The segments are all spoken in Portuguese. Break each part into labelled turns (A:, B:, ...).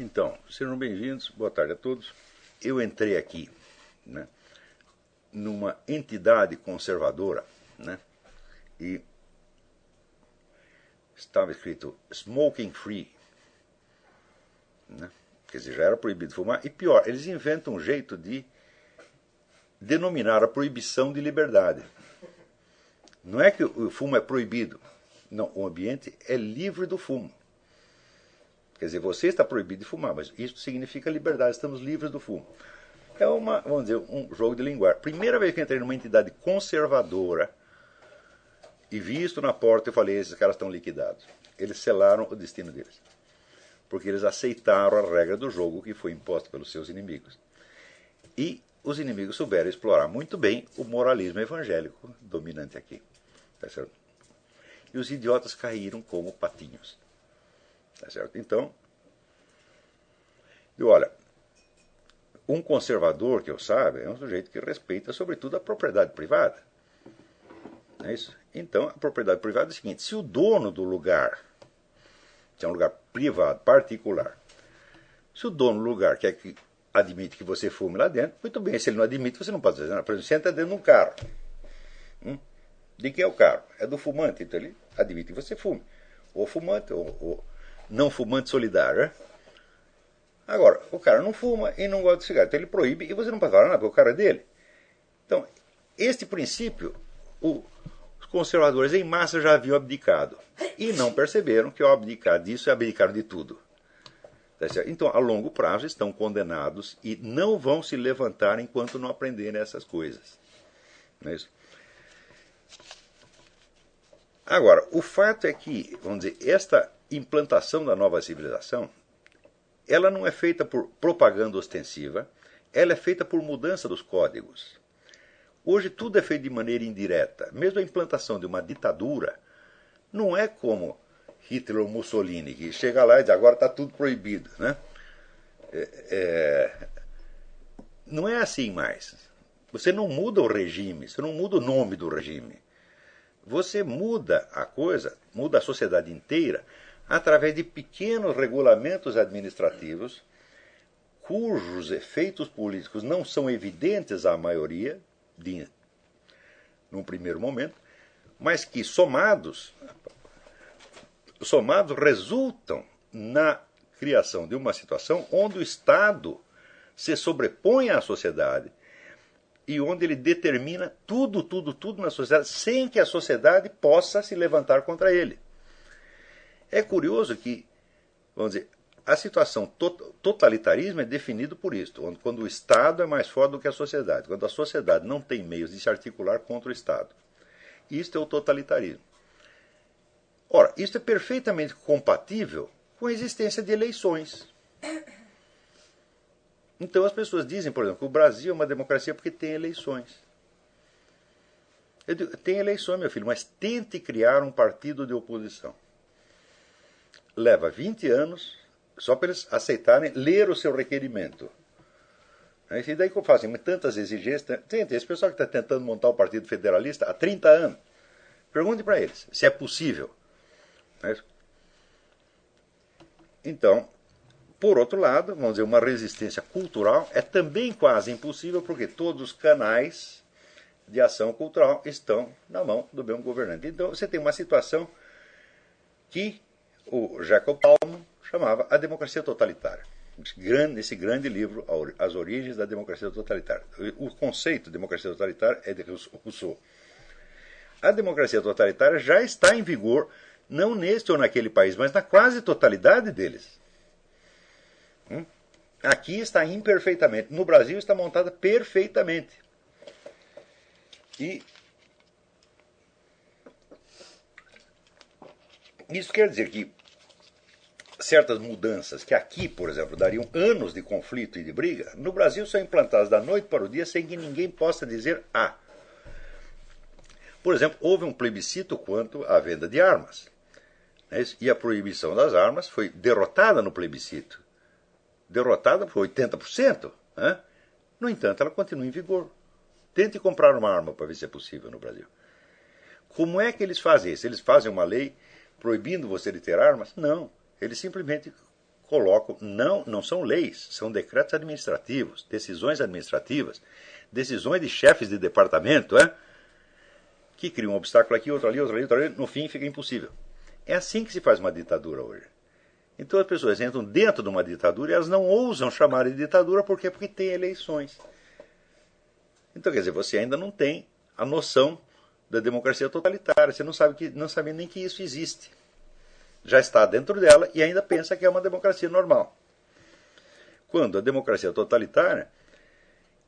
A: Então, sejam bem-vindos, boa tarde a todos. Eu entrei aqui, né, numa entidade conservadora, né, e estava escrito smoking free, né, quer dizer, já era proibido fumar, e pior, eles inventam um jeito de denominar a proibição de liberdade. Não é que o fumo é proibido, não, o ambiente é livre do fumo. Quer dizer, você está proibido de fumar, mas isso significa liberdade, estamos livres do fumo. É vamos dizer, um jogo de linguagem. Primeira vez que eu entrei numa entidade conservadora e vi isso na porta, eu falei, esses caras estão liquidados. Eles selaram o destino deles. Porque eles aceitaram a regra do jogo que foi imposta pelos seus inimigos. E os inimigos souberam explorar muito bem o moralismo evangélico dominante aqui. Tá certo? E os idiotas caíram como patinhos. Tá certo? Então, olha, um conservador que eu saiba é um sujeito que respeita sobretudo a propriedade privada. Não é isso? Então, a propriedade privada é o seguinte, se o dono do lugar, se é um lugar privado, particular, se o dono do lugar quer que admite que você fume lá dentro, muito bem, se ele não admite, você não pode fazer nada. Por exemplo, você entra dentro de um carro. De quem é o carro? É do fumante, então ele admite que você fume. Ou fumante, ou não fumante solidário, né? Agora, o cara não fuma e não gosta de cigarro, então ele proíbe e você não pode falar nada, porque o cara é dele. Então, este princípio, os conservadores em massa já haviam abdicado. E não perceberam que ao abdicar disso, abdicaram de tudo. Então, a longo prazo, estão condenados e não vão se levantar enquanto não aprenderem essas coisas. Não é isso? Agora, o fato é que, vamos dizer, esta implantação da nova civilização, ela não é feita por propaganda ostensiva, ela é feita por mudança dos códigos. Hoje tudo é feito de maneira indireta. Mesmo a implantação de uma ditadura não é como Hitler ou Mussolini, que chega lá e diz, agora está tudo proibido. Né? Não é assim mais. Você não muda o regime, você não muda o nome do regime. Você muda a coisa, muda a sociedade inteira, através de pequenos regulamentos administrativos, cujos efeitos políticos não são evidentes à maioria, num primeiro momento, mas que somados resultam na criação de uma situação onde o Estado se sobrepõe à sociedade e onde ele determina tudo na sociedade, sem que a sociedade possa se levantar contra ele. É curioso que, vamos dizer, a situação totalitarismo é definido por isto, quando o Estado é mais forte do que a sociedade, quando a sociedade não tem meios de se articular contra o Estado. Isto é o totalitarismo. Ora, isto é perfeitamente compatível com a existência de eleições. Então as pessoas dizem, por exemplo, que o Brasil é uma democracia porque tem eleições. Eu digo, tem eleições, meu filho, mas tente criar um partido de oposição. Leva 20 anos só para eles aceitarem ler o seu requerimento. E daí que eu faço tantas exigências. Tente, esse pessoal que está tentando montar o Partido Federalista há 30 anos, pergunte para eles se é possível. Então, por outro lado, vamos dizer, uma resistência cultural é também quase impossível porque todos os canais de ação cultural estão na mão do mesmo governante. Então você tem uma situação que o Jacob Palmo chamava a democracia totalitária. Esse grande livro, As Origens da Democracia Totalitária. O conceito de democracia totalitária é de Rousseau. A democracia totalitária já está em vigor, não neste ou naquele país, mas na quase totalidade deles. Aqui está imperfeitamente. No Brasil está montada perfeitamente. E isso quer dizer que certas mudanças que aqui, por exemplo, dariam anos de conflito e de briga, no Brasil são implantadas da noite para o dia sem que ninguém possa dizer A. Por exemplo, houve um plebiscito quanto à venda de armas. E a proibição das armas foi derrotada no plebiscito. Derrotada por 80%. No entanto, ela continua em vigor. Tente comprar uma arma para ver se é possível no Brasil. Como é que eles fazem isso? Eles fazem uma lei proibindo você de ter armas? Não. Eles simplesmente colocam, não são leis, são decretos administrativos, decisões administrativas, decisões de chefes de departamento, que criam um obstáculo aqui, outro ali, outro ali, outro ali, no fim fica impossível. É assim que se faz uma ditadura hoje. Então as pessoas entram dentro de uma ditadura e elas não ousam chamar de ditadura, por quê? Porque tem eleições. Então, quer dizer, você ainda não tem a noção da democracia totalitária, você não sabe nem que isso existe. Já está dentro dela e ainda pensa que é uma democracia normal. Quando a democracia totalitária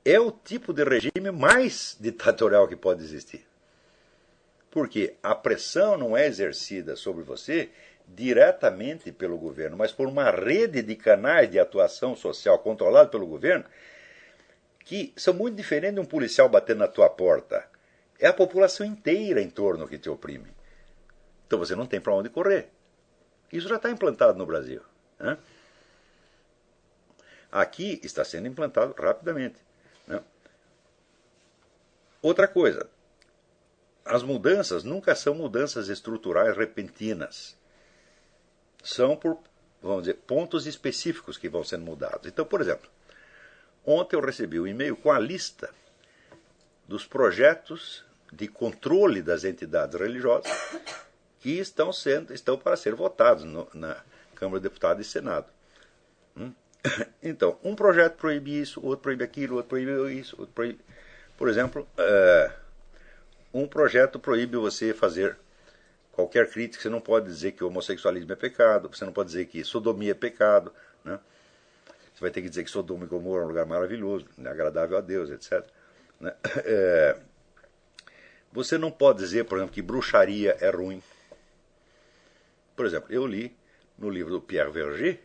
A: é o tipo de regime mais ditatorial que pode existir. Porque a pressão não é exercida sobre você diretamente pelo governo, mas por uma rede de canais de atuação social controlado pelo governo, que são muito diferentes de um policial batendo na tua porta. É a população inteira em torno que te oprime. Então você não tem para onde correr. Isso já está implantado no Brasil. Aqui está sendo implantado rapidamente. Outra coisa, as mudanças nunca são mudanças estruturais repentinas. São por, vamos dizer, pontos específicos que vão sendo mudados. Então, por exemplo, ontem eu recebi um e-mail com a lista dos projetos de controle das entidades religiosas que estão para ser votados na Câmara de Deputados e Senado. Então, um projeto proíbe isso, outro proíbe aquilo, outro proíbe isso, outro proíbe... Por exemplo, um projeto proíbe você fazer qualquer crítica. Você não pode dizer que o homossexualismo é pecado, você não pode dizer que sodomia é pecado, Você vai ter que dizer que Sodoma e Gomorra é um lugar maravilhoso, agradável a Deus, etc. Você não pode dizer, por exemplo, que bruxaria é ruim. Por exemplo, eu li no livro do Pierre Verger,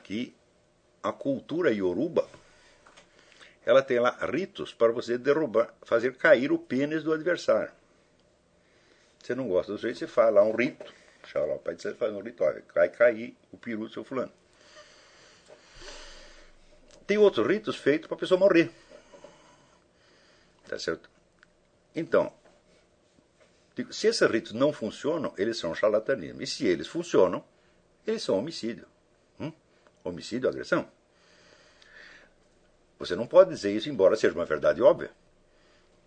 A: que a cultura ioruba, ela tem lá ritos para você fazer cair o pênis do adversário. Você não gosta do jeito, você faz lá um rito. O pai você faz um rito, olha, vai cair o peru do seu fulano. Tem outros ritos feitos para a pessoa morrer. Tá certo? Então, se esses ritos não funcionam, eles são charlatanismo. E se eles funcionam, eles são homicídio. Homicídio, agressão. Você não pode dizer isso, embora seja uma verdade óbvia.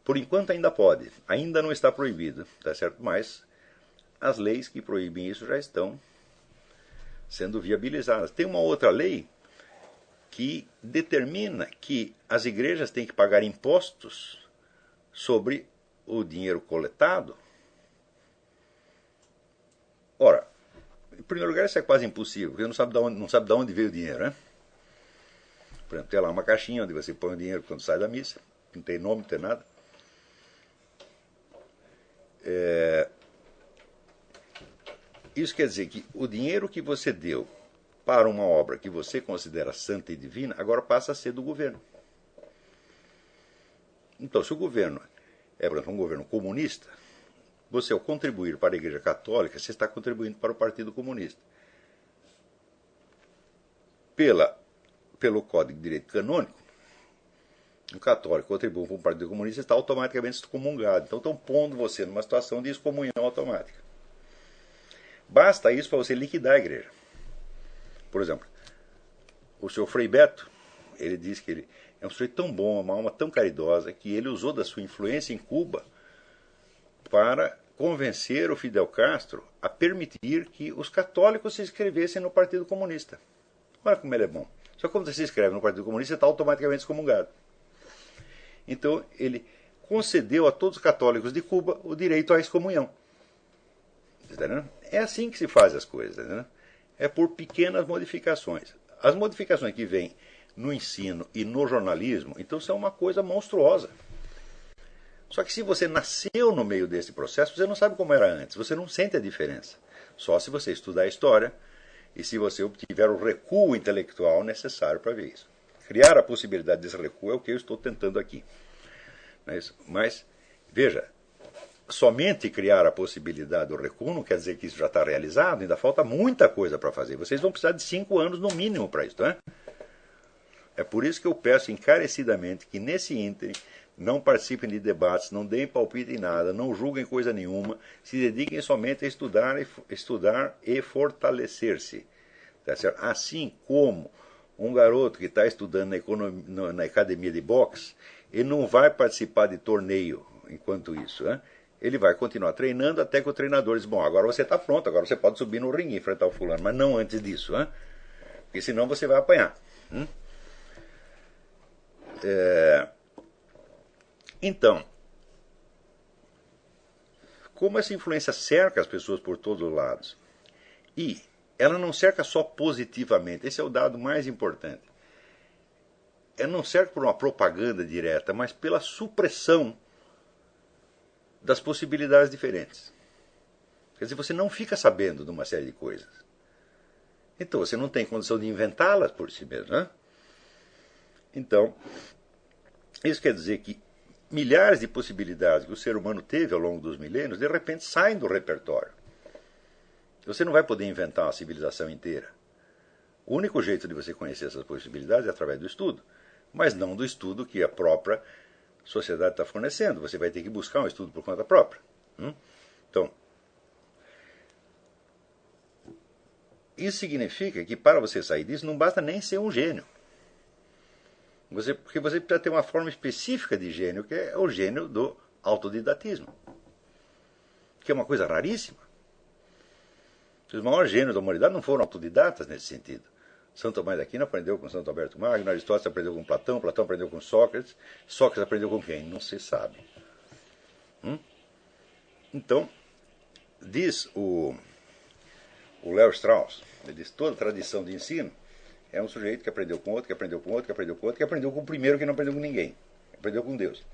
A: Por enquanto ainda pode. Ainda não está proibido, tá certo? Mas as leis que proíbem isso já estão sendo viabilizadas. Tem uma outra lei que determina que as igrejas têm que pagar impostos sobre o dinheiro coletado. Ora, em primeiro lugar, isso é quase impossível, porque não sabe de onde veio o dinheiro, Por exemplo, tem lá uma caixinha onde você põe o dinheiro quando sai da missa, não tem nome, não tem nada. Isso quer dizer que o dinheiro que você deu para uma obra que você considera santa e divina, agora passa a ser do governo. Então, se o governo é, por exemplo, um governo comunista, você, ao contribuir para a Igreja Católica, você está contribuindo para o Partido Comunista. Pelo Código de Direito Canônico, um católico contribui para o Partido Comunista e está automaticamente excomungado. Então, estão pondo você numa situação de excomunhão automática. Basta isso para você liquidar a igreja. Por exemplo, o senhor Frei Beto, ele diz que ele é um sujeito tão bom, uma alma tão caridosa, que ele usou da sua influência em Cuba para convencer o Fidel Castro a permitir que os católicos se inscrevessem no Partido Comunista. Olha como ele é bom. Só que quando você se inscreve no Partido Comunista, você está automaticamente excomungado. Então, ele concedeu a todos os católicos de Cuba o direito à excomunhão. É assim que se faz as coisas. É por pequenas modificações. As modificações que vêm no ensino e no jornalismo, então, são uma coisa monstruosa. Só que se você nasceu no meio desse processo, você não sabe como era antes, você não sente a diferença. Só se você estudar a história e se você obtiver o recuo intelectual necessário para ver isso. Criar a possibilidade desse recuo é o que eu estou tentando aqui. Mas, veja, somente criar a possibilidade do recuo não quer dizer que isso já está realizado, ainda falta muita coisa para fazer. Vocês vão precisar de 5 anos no mínimo para isso, É por isso que eu peço encarecidamente que nesse ínterim não participem de debates, não deem palpite em nada, não julguem coisa nenhuma, se dediquem somente a estudar e fortalecer-se. Tá certo? Assim como um garoto que está estudando na academia de boxe, ele não vai participar de torneio enquanto isso. Né? Ele vai continuar treinando até que o treinador diz, bom, agora você está pronto, agora você pode subir no ringue e enfrentar o fulano, mas não antes disso. Né? Porque senão você vai apanhar. Então, como essa influência cerca as pessoas por todos os lados, e ela não cerca só positivamente, esse é o dado mais importante. Ela não cerca por uma propaganda direta, mas pela supressão das possibilidades diferentes. Quer dizer, você não fica sabendo de uma série de coisas. Então você não tem condição de inventá-las por si mesmo. Né? Então, isso quer dizer que milhares de possibilidades que o ser humano teve ao longo dos milênios, de repente saem do repertório. Você não vai poder inventar uma civilização inteira. O único jeito de você conhecer essas possibilidades é através do estudo, mas não do estudo que a própria sociedade está fornecendo. Você vai ter que buscar um estudo por conta própria. Então, isso significa que para você sair disso não basta nem ser um gênio. Porque você precisa ter uma forma específica de gênio, que é o gênio do autodidatismo, que é uma coisa raríssima. Os maiores gênios da humanidade não foram autodidatas nesse sentido. Santo Tomás de Aquino aprendeu com Santo Alberto Magno, Aristóteles aprendeu com Platão, Platão aprendeu com Sócrates, Sócrates aprendeu com quem? Não se sabe. Então, diz o Léo Strauss, ele diz, toda tradição de ensino é um sujeito que aprendeu com outro, que aprendeu com outro, que aprendeu com outro, que aprendeu com o primeiro que não aprendeu com ninguém. Aprendeu com Deus.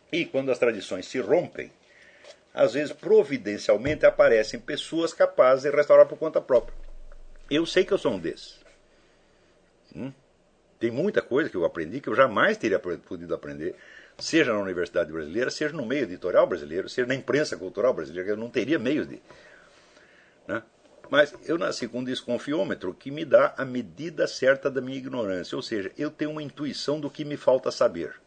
A: E quando as tradições se rompem, às vezes providencialmente aparecem pessoas capazes de restaurar por conta própria. Eu sei que eu sou um desses. Tem muita coisa que eu aprendi que eu jamais teria podido aprender, seja na Universidade Brasileira, seja no meio editorial brasileiro, seja na imprensa cultural brasileira, que eu não teria meios de. Né? Mas eu nasci com um desconfiômetro que me dá a medida certa da minha ignorância, ou seja, eu tenho uma intuição do que me falta saber.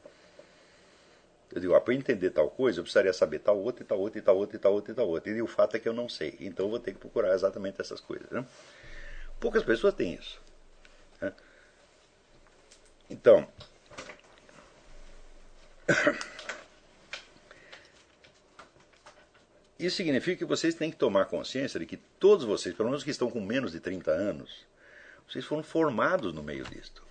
A: Eu digo, para entender tal coisa, eu precisaria saber tal outra, e tal outra, e tal outra, e tal outra, e tal outra. E o fato é que eu não sei. Então eu vou ter que procurar exatamente essas coisas. Né? Poucas pessoas têm isso. Né? Então, isso significa que vocês têm que tomar consciência de que todos vocês, pelo menos que estão com menos de 30 anos, vocês foram formados no meio disto.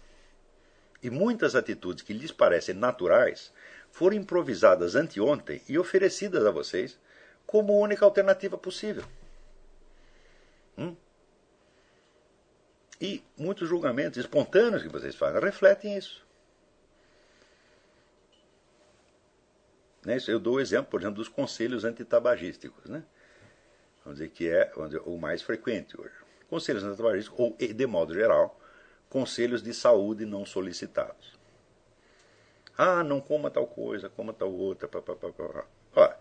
A: E muitas atitudes que lhes parecem naturais foram improvisadas anteontem e oferecidas a vocês como única alternativa possível. E muitos julgamentos espontâneos que vocês fazem refletem isso. Eu dou o exemplo, por exemplo, dos conselhos antitabagísticos, né? Vamos dizer que é o mais frequente hoje. Conselhos antitabagísticos, ou, de modo geral, conselhos de saúde não solicitados. Ah, não coma tal coisa, coma tal outra. Olha,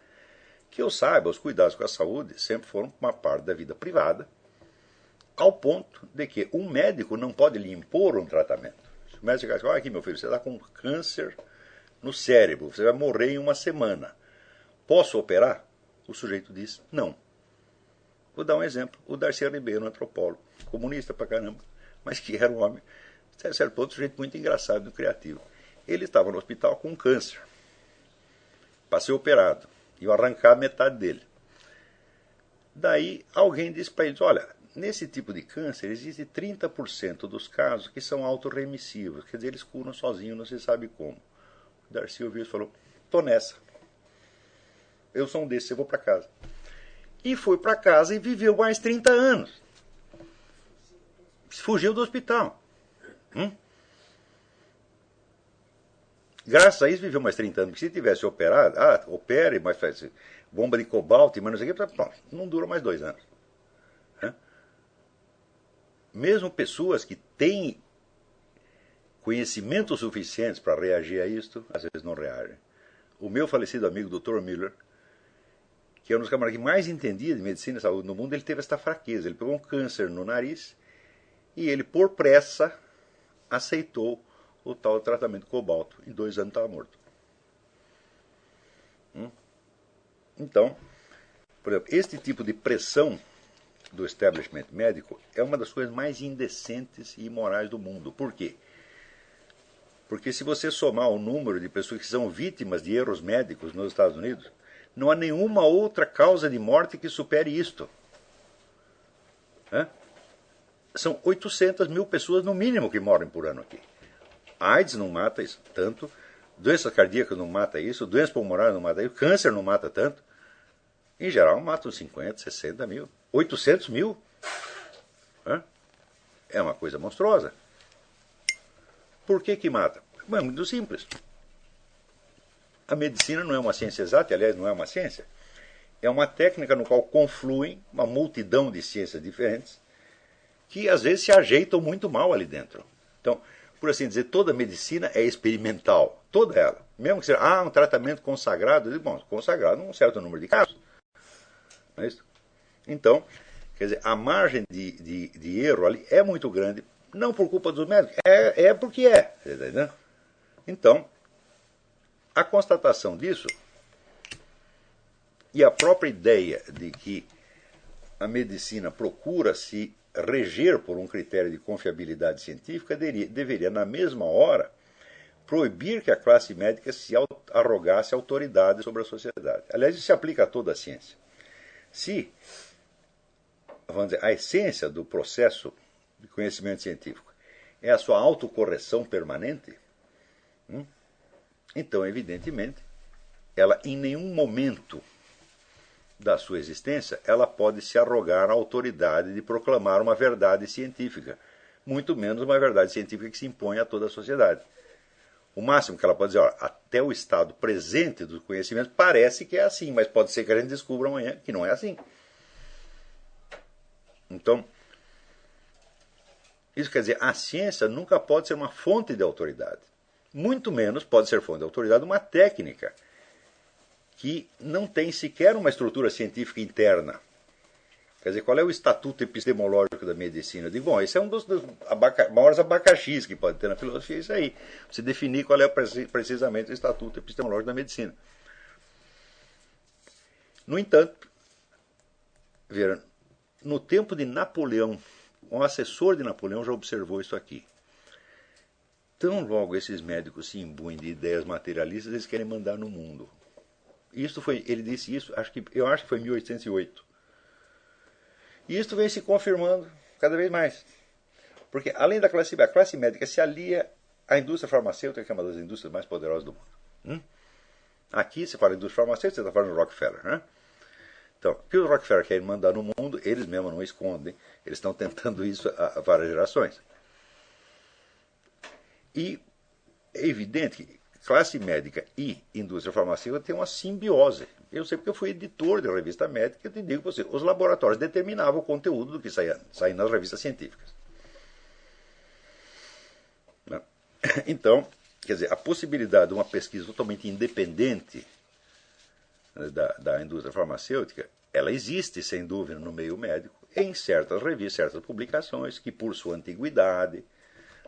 A: que eu saiba, os cuidados com a saúde sempre foram uma parte da vida privada, ao ponto de que um médico não pode lhe impor um tratamento. Se o médico diz, olha aqui, meu filho, você está com câncer no cérebro, você vai morrer em uma semana. Posso operar? O sujeito diz, não. Vou dar um exemplo. O Darcy Ribeiro, um antropólogo, comunista pra caramba, mas que era um homem, até certo ponto, um sujeito muito engraçado e criativo. Ele estava no hospital com câncer. Para ser operado. Iam arrancar metade dele. Daí alguém disse para ele, olha, nesse tipo de câncer existe 30% dos casos que são autorremissivos. Quer dizer, eles curam sozinhos, não se sabe como. O Darcy ouviu e falou, tô nessa. Eu sou um desses, eu vou para casa. E foi para casa e viveu mais 30 anos. Fugiu do hospital. Graças a isso viveu mais 30 anos. Porque se tivesse operado, opere, mas faz bomba de cobalto, mas não sei o que, não dura mais 2 anos. Mesmo pessoas que têm conhecimentos suficientes para reagir a isto, às vezes não reagem. O meu falecido amigo Dr. Miller, que é um dos camaradas que mais entendia de medicina e saúde no mundo, ele teve esta fraqueza. Ele pegou um câncer no nariz e ele, por pressa, aceitou o tal tratamento cobalto. Em 2 anos estava morto. Então, por exemplo, este tipo de pressão do establishment médico é uma das coisas mais indecentes e imorais do mundo. Por quê? Porque se você somar o número de pessoas que são vítimas de erros médicos nos Estados Unidos, não há nenhuma outra causa de morte que supere isto. São 800 mil pessoas no mínimo que morrem por ano aqui. A AIDS não mata isso tanto, doença cardíaca não mata isso, doença pulmonar não mata isso, câncer não mata tanto. Em geral matam 50, 60 mil. 800 mil? É uma coisa monstruosa. Por que mata? É muito simples. A medicina não é uma ciência exata, aliás, não é uma ciência. É uma técnica no qual confluem uma multidão de ciências diferentes que às vezes se ajeitam muito mal ali dentro. Então, por assim dizer, toda medicina é experimental. Toda ela. Mesmo que seja um tratamento consagrado, bom, consagrado num certo número de casos. Não é isso? Então, quer dizer, a margem de erro ali é muito grande, não por culpa dos médicos, é porque é. Entendeu? Então, a constatação disso e a própria ideia de que a medicina procura se reger por um critério de confiabilidade científica deveria, na mesma hora, proibir que a classe médica se arrogasse autoridade sobre a sociedade. Aliás, isso se aplica a toda a ciência. Se, vamos dizer, a essência do processo de conhecimento científico é a sua autocorreção permanente, então, evidentemente, ela em nenhum momento da sua existência, ela pode se arrogar a autoridade de proclamar uma verdade científica, muito menos uma verdade científica que se impõe a toda a sociedade. O máximo que ela pode dizer, até o estado presente do conhecimento parece que é assim, mas pode ser que a gente descubra amanhã que não é assim. Então, isso quer dizer, a ciência nunca pode ser uma fonte de autoridade. Muito menos pode ser fonte de autoridade uma técnica que não tem sequer uma estrutura científica interna. Quer dizer, qual é o estatuto epistemológico da medicina? Eu digo, bom, esse é um dos maiores abacaxis que pode ter na filosofia, isso aí. Você definir qual é precisamente o estatuto epistemológico da medicina. No entanto, veja, no tempo de Napoleão, um assessor de Napoleão já observou isso aqui. Tão logo esses médicos se imbuem de ideias materialistas, eles querem mandar no mundo. Ele disse isso, eu acho que foi em 1808. E isso vem se confirmando cada vez mais. Porque além da classe médica, a classe médica se alia à indústria farmacêutica, que é uma das indústrias mais poderosas do mundo. Aqui, se fala em indústria farmacêutica, você está falando do Rockefeller. Né? Então, o que os Rockefeller querem mandar no mundo, eles mesmos não escondem. Eles estão tentando isso há várias gerações. E é evidente que classe médica e indústria farmacêutica têm uma simbiose. Eu sei porque eu fui editor de revista médica e eu te digo para você, os laboratórios determinavam o conteúdo do que saía nas revistas científicas. Então, quer dizer, a possibilidade de uma pesquisa totalmente independente da indústria farmacêutica, ela existe, sem dúvida, no meio médico, em certas revistas, certas publicações, que por sua antiguidade,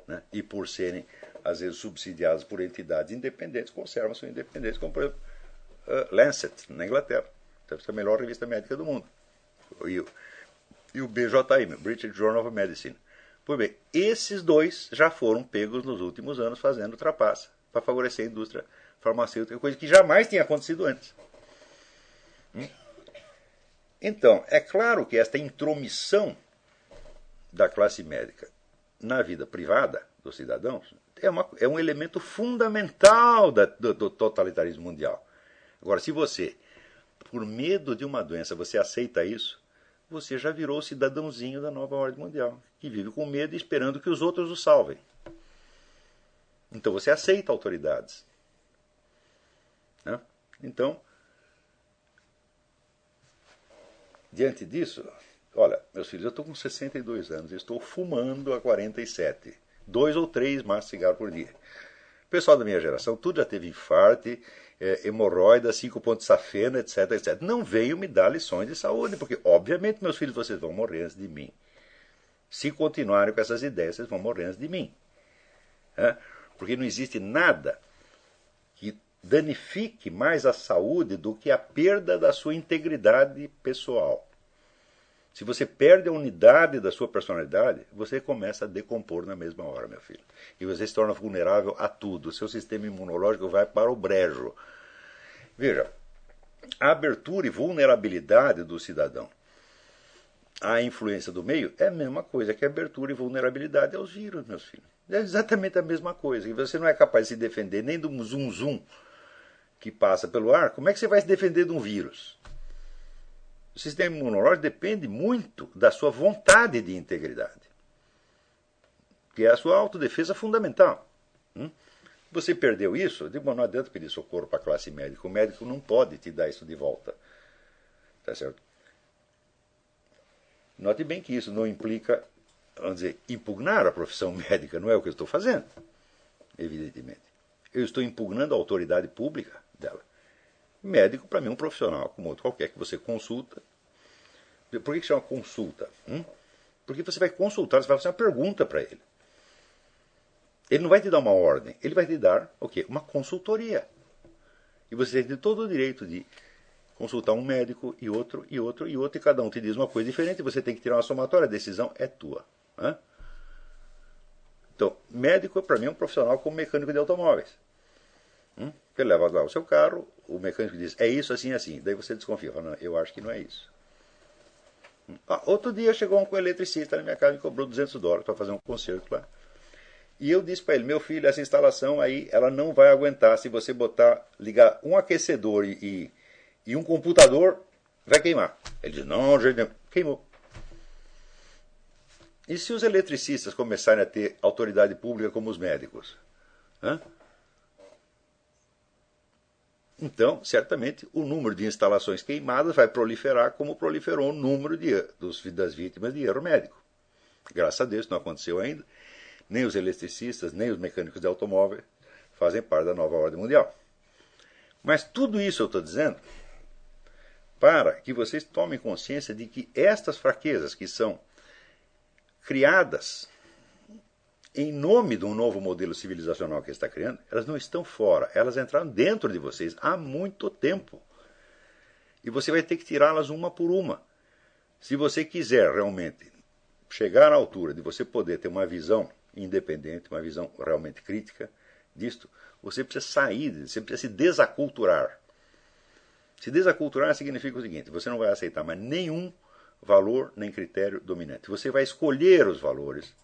A: né, e por serem, às vezes, subsidiadas por entidades independentes, conservam sua independência, como, por exemplo, Lancet, na Inglaterra, deve ser a melhor revista médica do mundo, e o BJM, British Journal of Medicine. Pois bem, esses dois já foram pegos nos últimos anos fazendo trapaça para favorecer a indústria farmacêutica, coisa que jamais tinha acontecido antes. Então, é claro que esta intromissão da classe médica na vida privada dos cidadãos é um elemento fundamental do totalitarismo mundial. Agora, se você, por medo de uma doença, você aceita isso, você já virou o cidadãozinho da nova ordem mundial, que vive com medo e esperando que os outros o salvem. Então você aceita autoridades. Né? Então, diante disso, olha, meus filhos, eu estou com 62 anos, eu estou fumando há 47. 2 ou 3 maços de cigarro por dia. O pessoal da minha geração, tudo já teve infarto, hemorroida, 5 pontos de safena, etc, etc. Não veio me dar lições de saúde, porque, obviamente, meus filhos, vocês vão morrer antes de mim. Se continuarem com essas ideias, vocês vão morrer antes de mim. Porque não existe nada que danifique mais a saúde do que a perda da sua integridade pessoal. Se você perde a unidade da sua personalidade, você começa a decompor na mesma hora, meu filho. E você se torna vulnerável a tudo. O seu sistema imunológico vai para o brejo. Veja, a abertura e vulnerabilidade do cidadão à influência do meio é a mesma coisa que a abertura e vulnerabilidade aos vírus, meus filhos. É exatamente a mesma coisa. E você não é capaz de se defender nem de um zum-zum que passa pelo ar. Como é que você vai se defender de um vírus? O sistema imunológico depende muito da sua vontade de integridade, que é a sua autodefesa fundamental. Você perdeu isso, eu digo, não adianta pedir socorro para a classe médica. O médico não pode te dar isso de volta. Tá certo? Note bem que isso não implica, vamos dizer, impugnar a profissão médica. Não é o que eu estou fazendo, evidentemente. Eu estou impugnando a autoridade pública dela. Médico, para mim, é um profissional, como outro qualquer, que você consulta. Por que chama consulta? Porque você vai consultar, você vai fazer uma pergunta para ele. Ele não vai te dar uma ordem, ele vai te dar o quê? Uma consultoria. E você tem todo o direito de consultar um médico e outro, e outro, e outro, e cada um te diz uma coisa diferente, e você tem que tirar uma somatória, a decisão é tua. Então, médico, para mim, é um profissional como mecânico de automóveis. Ele leva lá o seu carro, o mecânico diz, é isso, assim, assim. Daí você desconfia, fala, não, eu acho que não é isso. Outro dia chegou um eletricista na minha casa e me cobrou $200 para fazer um conserto lá. E eu disse para ele, meu filho, essa instalação aí, ela não vai aguentar. Se você ligar um aquecedor e um computador, vai queimar. Ele disse, não, gente, queimou. E se os eletricistas começarem a ter autoridade pública como os médicos? Então, certamente, o número de instalações queimadas vai proliferar como proliferou o número das vítimas de erro médico. Graças a Deus, não aconteceu ainda. Nem os eletricistas, nem os mecânicos de automóvel fazem parte da nova ordem mundial. Mas tudo isso eu estou dizendo para que vocês tomem consciência de que estas fraquezas que são criadas em nome de um novo modelo civilizacional que está criando, elas não estão fora, elas entraram dentro de vocês há muito tempo. E você vai ter que tirá-las uma por uma. Se você quiser realmente chegar à altura de você poder ter uma visão independente, uma visão realmente crítica disto, você precisa sair, você precisa se desaculturar. Se desaculturar significa o seguinte, você não vai aceitar mais nenhum valor nem critério dominante. Você vai escolher os valores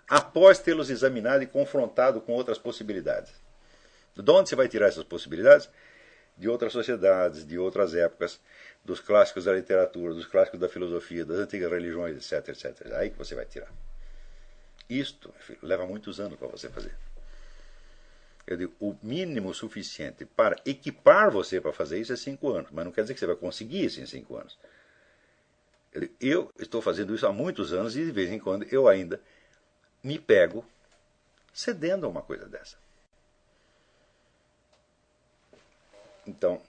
A: após tê-los examinado e confrontado com outras possibilidades. De onde você vai tirar essas possibilidades? De outras sociedades, de outras épocas, dos clássicos da literatura, dos clássicos da filosofia, das antigas religiões, etc, etc. É aí que você vai tirar. Isto, meu filho, leva muitos anos para você fazer. Eu digo, o mínimo suficiente para equipar você para fazer isso é 5 anos. Mas não quer dizer que você vai conseguir isso em 5 anos. Eu estou fazendo isso há muitos anos e de vez em quando eu ainda me pego cedendo a uma coisa dessa. Então,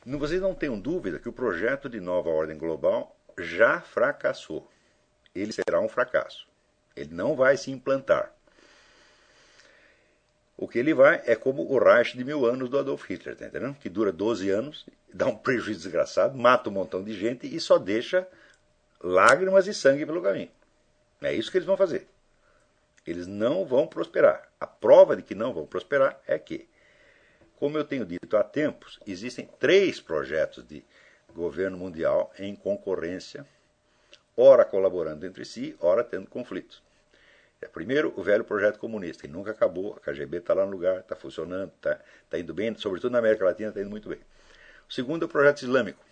A: vocês não tenham dúvida que o projeto de nova ordem global já fracassou. Ele será um fracasso. Ele não vai se implantar. O que ele vai é como o Reich de 1000 anos do Adolf Hitler, tá entendendo? Que dura 12 anos, dá um prejuízo desgraçado, mata um montão de gente e só deixa lágrimas e sangue pelo caminho. É isso que eles vão fazer. Eles não vão prosperar. A prova de que não vão prosperar é que, como eu tenho dito há tempos, existem 3 projetos de governo mundial em concorrência, ora colaborando entre si, ora tendo conflitos. Primeiro, o velho projeto comunista, que nunca acabou, a KGB está lá no lugar, está funcionando, está indo bem, sobretudo na América Latina está indo muito bem. O segundo é o projeto islâmico.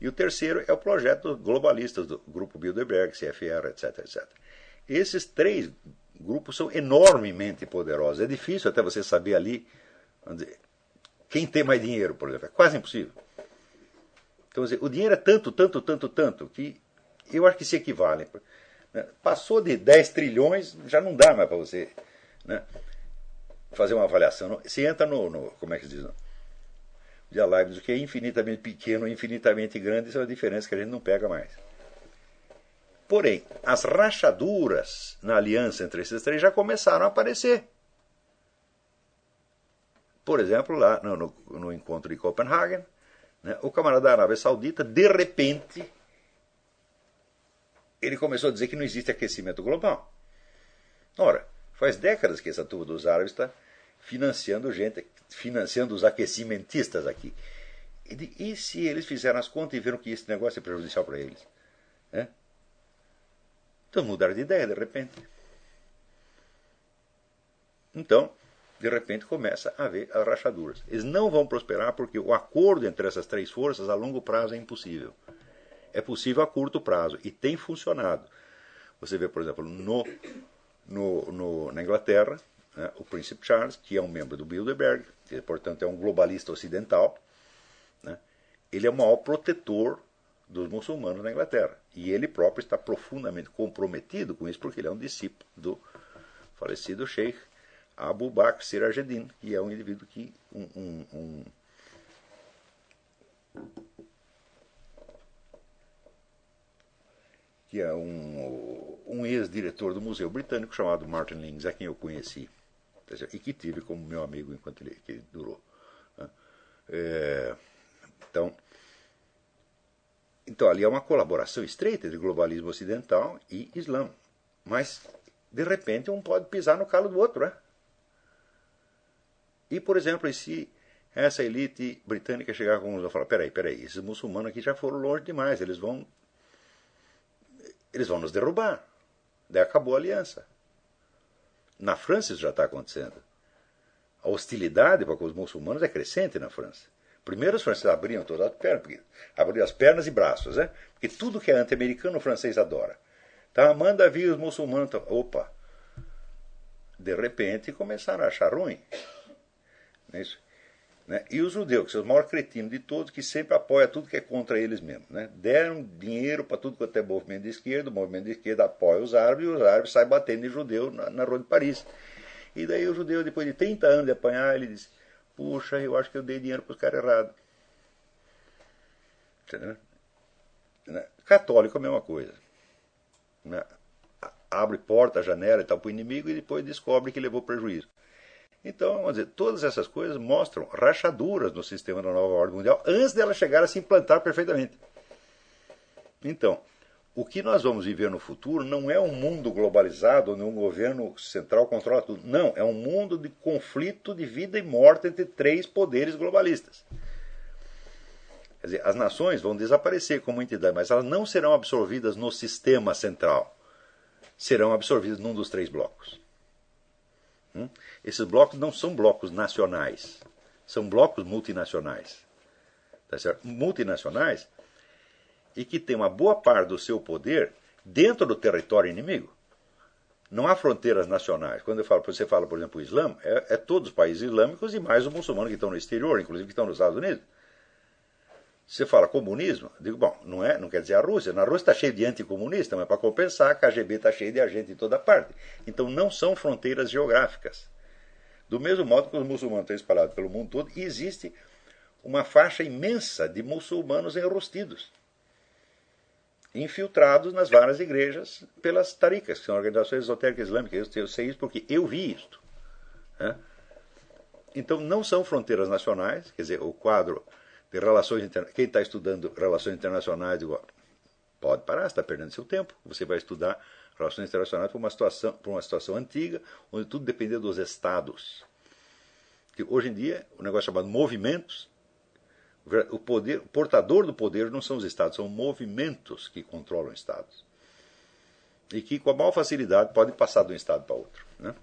A: E o terceiro é o projeto globalistas do Grupo Bilderberg, CFR, etc, etc. Esses 3 grupos são enormemente poderosos. É difícil até você saber ali, vamos dizer, quem tem mais dinheiro, por exemplo. É quase impossível. Então, o dinheiro é tanto, que eu acho que se equivalem. Passou de 10 trilhões, já não dá mais para você, né, fazer uma avaliação. Se entra como é que se diz? De Leibniz, o que é infinitamente pequeno e infinitamente grande, isso é uma diferença que a gente não pega mais. Porém, as rachaduras na aliança entre esses 3 já começaram a aparecer. Por exemplo, lá no encontro de Copenhague, né? O camarada da Arábia Saudita, de repente, ele começou a dizer que não existe aquecimento global. Ora, faz décadas que essa turma dos árabes está financiando gente, financiando os aquecimentistas aqui. E se eles fizeram as contas e viram que esse negócio é prejudicial para eles? Né? Então mudaram de ideia de repente. Então, de repente começa a haver as rachaduras. Eles não vão prosperar porque o acordo entre essas três forças a longo prazo é impossível. É possível a curto prazo e tem funcionado. Você vê, por exemplo, na Inglaterra, né, o Príncipe Charles, que é um membro do Bilderberg, que portanto é um globalista ocidental, né, ele é o maior protetor dos muçulmanos na Inglaterra. E ele próprio está profundamente comprometido com isso, porque ele é um discípulo do falecido Sheikh Abu Bakr Sirajuddin, que é um indivíduo que que é um ex-diretor do Museu Britânico chamado Martin Lings, a quem eu conheci e que tive como meu amigo enquanto ele durou. Então ali é uma colaboração estreita entre globalismo ocidental e Islã. Mas, de repente, um pode pisar no calo do outro, né? E, por exemplo, se essa elite britânica chegar com e falar, peraí, esses muçulmanos aqui já foram longe demais, eles vão nos derrubar. Daí acabou a aliança. Na França isso já está acontecendo. A hostilidade para com os muçulmanos é crescente na França. Primeiro os franceses abriam todas as pernas, abriam as pernas e braços, né? Porque tudo que é anti-americano o francês adora. Tá, manda vir os muçulmanos. Opa! De repente começaram a achar ruim. Isso, né? E os judeus, que são os maiores cretinos de todos, que sempre apoiam tudo que é contra eles mesmos. Né? Deram dinheiro para tudo quanto é movimento de esquerda, o movimento de esquerda apoia os árabes, e os árabes saem batendo em judeu na rua de Paris. E daí o judeu, depois de 30 anos de apanhar, ele diz, puxa, eu acho que eu dei dinheiro para os caras errados. Entendeu? Católico é a mesma coisa. Né? Abre porta, janela e tal para o inimigo e depois descobre que levou prejuízo. Então, vamos dizer, todas essas coisas mostram rachaduras no sistema da nova ordem mundial antes dela chegar a se implantar perfeitamente. Então, o que nós vamos viver no futuro não é um mundo globalizado onde um governo central controla tudo. Não, é um mundo de conflito de vida e morte entre três poderes globalistas. Quer dizer, as nações vão desaparecer como entidade, mas elas não serão absorvidas no sistema central. Serão absorvidas num dos três blocos. Esses blocos não são blocos nacionais, são blocos multinacionais. Tá certo? Multinacionais e que têm uma boa parte do seu poder dentro do território inimigo. Não há fronteiras nacionais. Quando você fala, por exemplo, o Islã, é todos os países islâmicos e mais os muçulmanos que estão no exterior, inclusive que estão nos Estados Unidos. Você fala comunismo, eu digo, bom, não quer dizer a Rússia. Na Rússia está cheio de anticomunista, mas para compensar, a KGB está cheio de agente em toda parte. Então não são fronteiras geográficas. Do mesmo modo que os muçulmanos estão espalhados pelo mundo todo, e existe uma faixa imensa de muçulmanos enrustidos, infiltrados nas várias igrejas pelas tarikas, que são organizações esotéricas islâmicas. Eu sei isso porque eu vi isto. Né? Então não são fronteiras nacionais, quer dizer, o quadro de relações internacionais. Quem está estudando relações internacionais, digo, pode parar, você está perdendo seu tempo. Você vai estudar relações internacionais por uma situação antiga, onde tudo dependia dos estados. Que hoje em dia, o negócio chamado movimentos, o portador do poder não são os estados, são movimentos que controlam estados. E que com a maior facilidade podem passar de um estado para outro. Né?